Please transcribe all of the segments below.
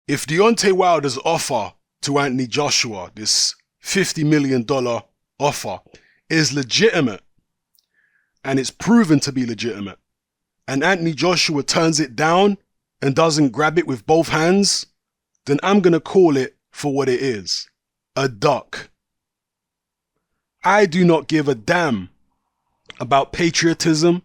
If Deontay Wilder's offer to Anthony Joshua, this $50 million offer, is legitimate, and it's proven to be legitimate, and Anthony Joshua turns it down and doesn't grab it with both hands, then I'm going to call it for what it is. A duck. I do not give a damn about patriotism.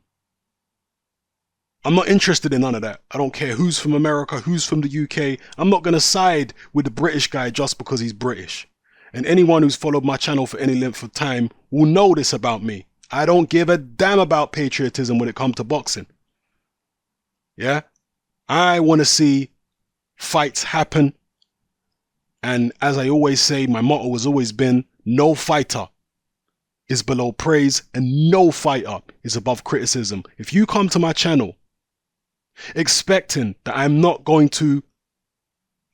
I'm not interested in none of that. I don't care who's from America, who's from the UK. I'm not going to side with the British guy just because he's British. And anyone who's followed my channel for any length of time will know this about me. I don't give a damn about patriotism when it comes to boxing. Yeah? I want to see fights happen. And as I always say, my motto has always been, no fighter is below praise and no fighter is above criticism. If you come to my channel expecting that I'm not going to,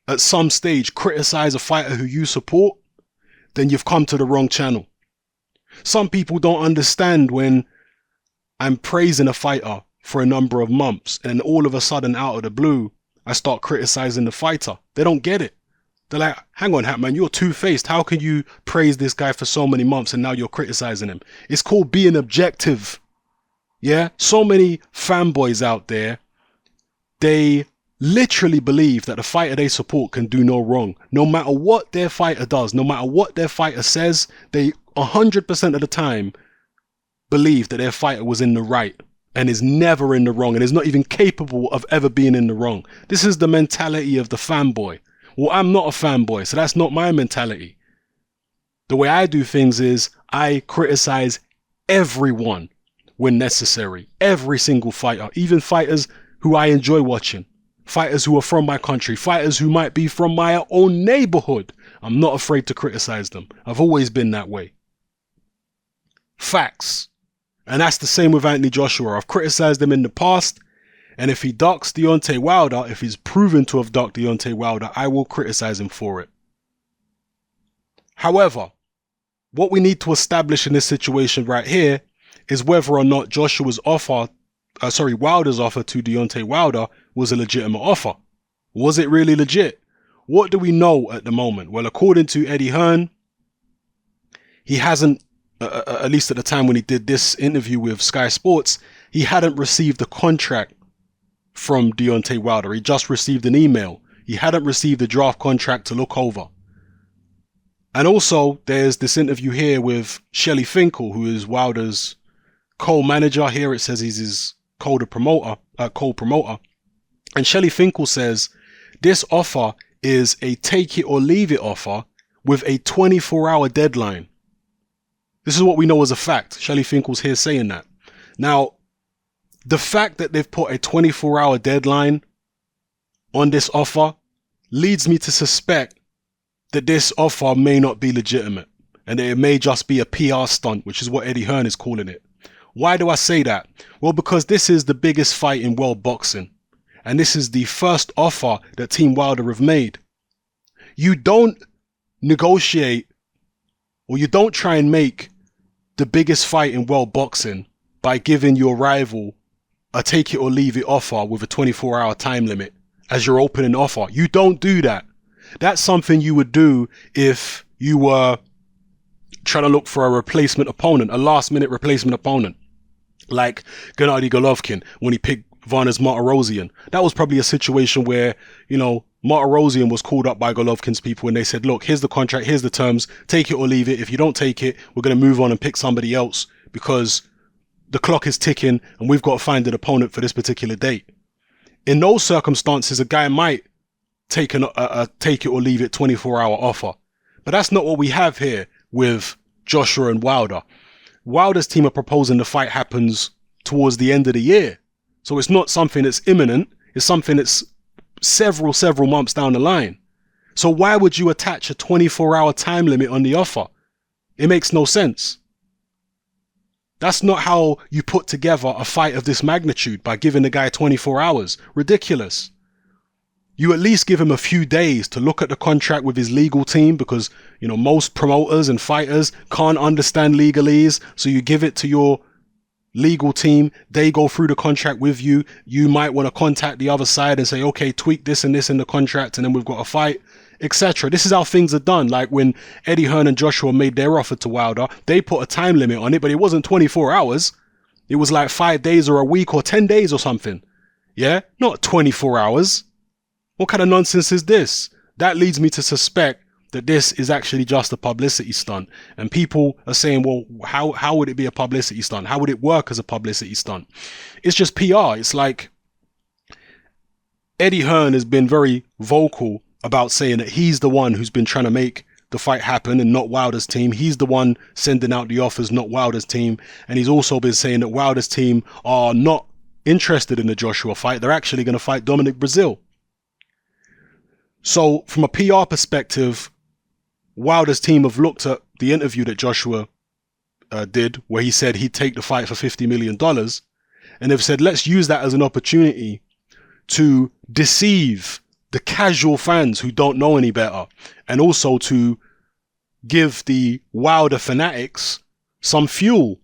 at some stage, criticize a fighter who you support, then you've come to the wrong channel. Some people don't understand when I'm praising a fighter for a number of months and all of a sudden, out of the blue, I start criticizing the fighter. They don't get it. They're like, hang on, Hatman, you're two-faced. How can you praise this guy for so many months and now you're criticizing him? It's called being objective. Yeah? So many fanboys out there, they literally believe that the fighter they support can do no wrong. No matter what their fighter does, no matter what their fighter says, they 100% of the time believe that their fighter was in the right and is never in the wrong and is not even capable of ever being in the wrong. This is the mentality of the fanboy. Well, I'm not a fanboy, so that's not my mentality. The way I do things is I criticize everyone when necessary. Every single fighter, even fighters who I enjoy watching. Fighters who are from my country, fighters who might be from my own neighborhood. I'm not afraid to criticize them. I've always been that way. Facts. And that's the same with Anthony Joshua. I've criticized him in the past. And if he ducks Deontay Wilder, if he's proven to have ducked Deontay Wilder, I will criticize him for it. However, what we need to establish in this situation right here is whether or not Wilder's offer to Deontay Wilder was a legitimate offer. Was it really legit? What do we know at the moment? Well, according to Eddie Hearn, he hasn't, at least at the time when he did this interview with Sky Sports, he hadn't received a contract from Deontay Wilder. He just received an email. He hadn't received a draft contract to look over. And also, there's this interview here with Shelly Finkel, who is Wilder's co-manager. Here it says he's his co-promoter. And Shelly Finkel says, this offer is a take it or leave it offer with a 24-hour deadline. This is what we know as a fact. Shelly Finkel's here saying that. Now, the fact that they've put a 24-hour deadline on this offer leads me to suspect that this offer may not be legitimate and that it may just be a PR stunt, which is what Eddie Hearn is calling it. Why do I say that? Well, because this is the biggest fight in world boxing. And this is the first offer that Team Wilder have made. You don't negotiate or you don't try and make the biggest fight in world boxing by giving your rival a take it or leave it offer with a 24-hour time limit as your opening offer. You don't do that. That's something you would do if you were trying to look for a replacement opponent, a last-minute replacement opponent, like Gennady Golovkin when he picked Vanes Martirosyan. That was probably a situation where, Martirosyan was called up by Golovkin's people and they said, look, here's the contract, here's the terms, take it or leave it. If you don't take it, we're going to move on and pick somebody else because the clock is ticking and we've got to find an opponent for this particular date. In those circumstances, a guy might take a take it or leave it 24-hour offer. But that's not what we have here with Joshua and Wilder. Wilder's team are proposing the fight happens towards the end of the year. So it's not something that's imminent. It's something that's several months down the line. So why would you attach a 24-hour time limit on the offer? It makes no sense. That's not how you put together a fight of this magnitude, by giving the guy 24 hours. Ridiculous. You at least give him a few days to look at the contract with his legal team because, most promoters and fighters can't understand legalese. So you give it to your legal team, they go through the contract with you. You might want to contact the other side and say, okay, tweak this and this in the contract, and then we've got a fight, etc. This is how things are done. Like when Eddie Hearn and Joshua made their offer to Wilder, they put a time limit on it, but it wasn't 24 hours. It was like 5 days or a week or 10 days or something. Yeah, not 24 hours. What kind of nonsense is this? That leads me to suspect that this is actually just a publicity stunt. And people are saying, well, how would it be a publicity stunt? How would it work as a publicity stunt? It's just PR. It's like Eddie Hearn has been very vocal about saying that he's the one who's been trying to make the fight happen and not Wilder's team. He's the one sending out the offers, not Wilder's team. And he's also been saying that Wilder's team are not interested in the Joshua fight. They're actually going to fight Dominic Breazeale. So from a PR perspective, Wilder's team have looked at the interview that Joshua did, where he said he'd take the fight for $50 million. And they've said, let's use that as an opportunity to deceive the casual fans who don't know any better. And also to give the Wilder fanatics some fuel.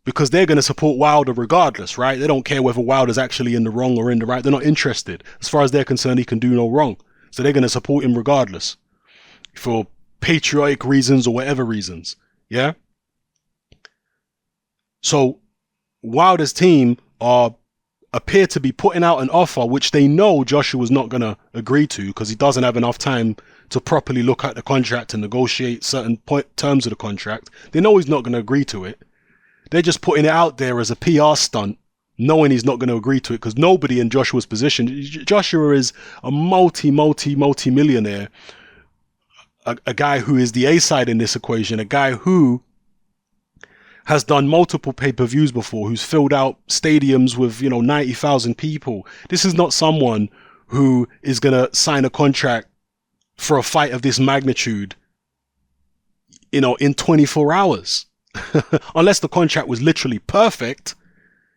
Because they're going to support Wilder regardless, right? They don't care whether Wilder's actually in the wrong or in the right. They're not interested. As far as they're concerned, he can do no wrong. So they're going to support him regardless. For patriotic reasons or whatever reasons. Yeah? So Wilder's team appear to be putting out an offer which they know Joshua's not going to agree to because he doesn't have enough time to properly look at the contract and negotiate certain terms of the contract. They know he's not going to agree to it. They're just putting it out there as a PR stunt, knowing he's not going to agree to it because nobody in Joshua's position. Joshua is a multi-millionaire. A guy who is the A-side in this equation, a guy who has done multiple pay-per-views before, who's filled out stadiums with, 90,000 people. This is not someone who is going to sign a contract for a fight of this magnitude, in 24 hours. Unless the contract was literally perfect,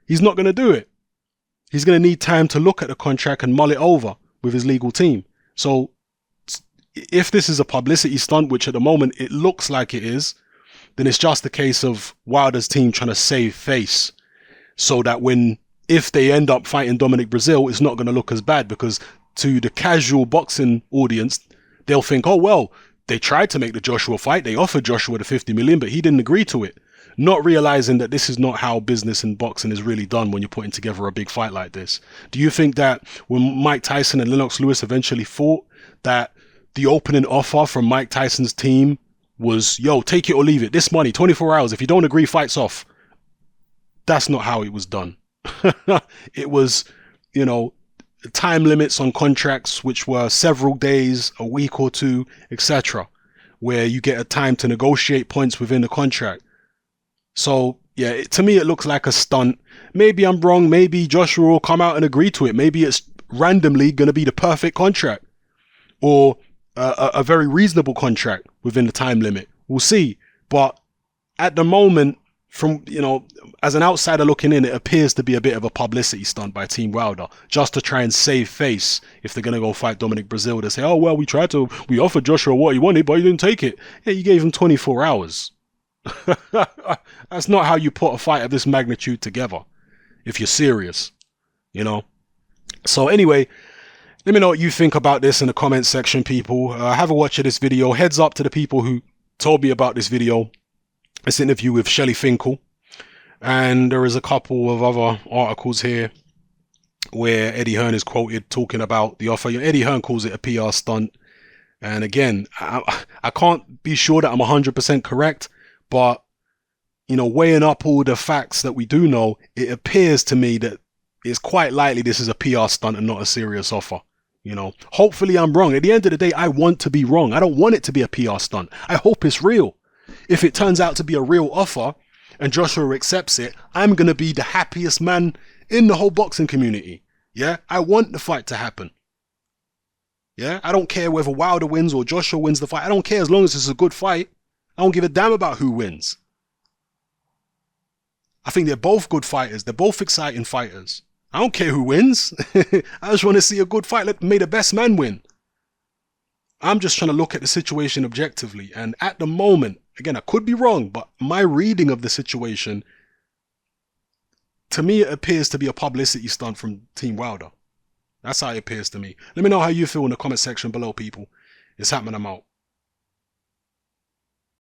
he's not going to do it. He's going to need time to look at the contract and mull it over with his legal team. So if this is a publicity stunt, which at the moment it looks like it is, then it's just a case of Wilder's team trying to save face so that if they end up fighting Dominic Breazeale, it's not going to look as bad because to the casual boxing audience, they'll think, oh, well, they tried to make the Joshua fight. They offered Joshua the $50 million, but he didn't agree to it. Not realizing that this is not how business in boxing is really done when you're putting together a big fight like this. Do you think that when Mike Tyson and Lennox Lewis eventually fought, that the opening offer from Mike Tyson's team was, yo, take it or leave it. This money, 24 hours. If you don't agree, fights off. That's not how it was done. It was, time limits on contracts, which were several days, a week or two, etc., where you get a time to negotiate points within the contract. So, yeah, to me, it looks like a stunt. Maybe I'm wrong. Maybe Joshua will come out and agree to it. Maybe it's randomly going to be the perfect contract or a very reasonable contract within the time limit. We'll see. But at the moment, from, as an outsider looking in, it appears to be a bit of a publicity stunt by Team Wilder, just to try and save face if they're going to go fight Dominic Breazeale. They say, oh, well, we offered Joshua what he wanted, but he didn't take it. Yeah, you gave him 24 hours. That's not how you put a fight of this magnitude together, if you're serious, So anyway, let me know what you think about this in the comments section, people. Have a watch of this video. Heads up to the people who told me about this video. This interview with Shelley Finkel. And there is a couple of other articles here where Eddie Hearn is quoted talking about the offer. Eddie Hearn calls it a PR stunt. And again, I can't be sure that I'm 100% correct, but, weighing up all the facts that we do know, it appears to me that it's quite likely this is a PR stunt and not a serious offer. Hopefully I'm wrong. At the end of the day, I want to be wrong. I don't want it to be a PR stunt. I hope it's real. If it turns out to be a real offer and Joshua accepts it, I'm going to be the happiest man in the whole boxing community. Yeah, I want the fight to happen. Yeah, I don't care whether Wilder wins or Joshua wins the fight. I don't care as long as it's a good fight. I don't give a damn about who wins. I think they're both good fighters. They're both exciting fighters. I don't care who wins. I just want to see a good fight. May the best man win. I'm just trying to look at the situation objectively. And at the moment, again, I could be wrong, but my reading of the situation To me, it appears to be a publicity stunt from Team Wilder. That's how it appears to me. Let me know how you feel in the comment section below, people. It's happening. I'm out.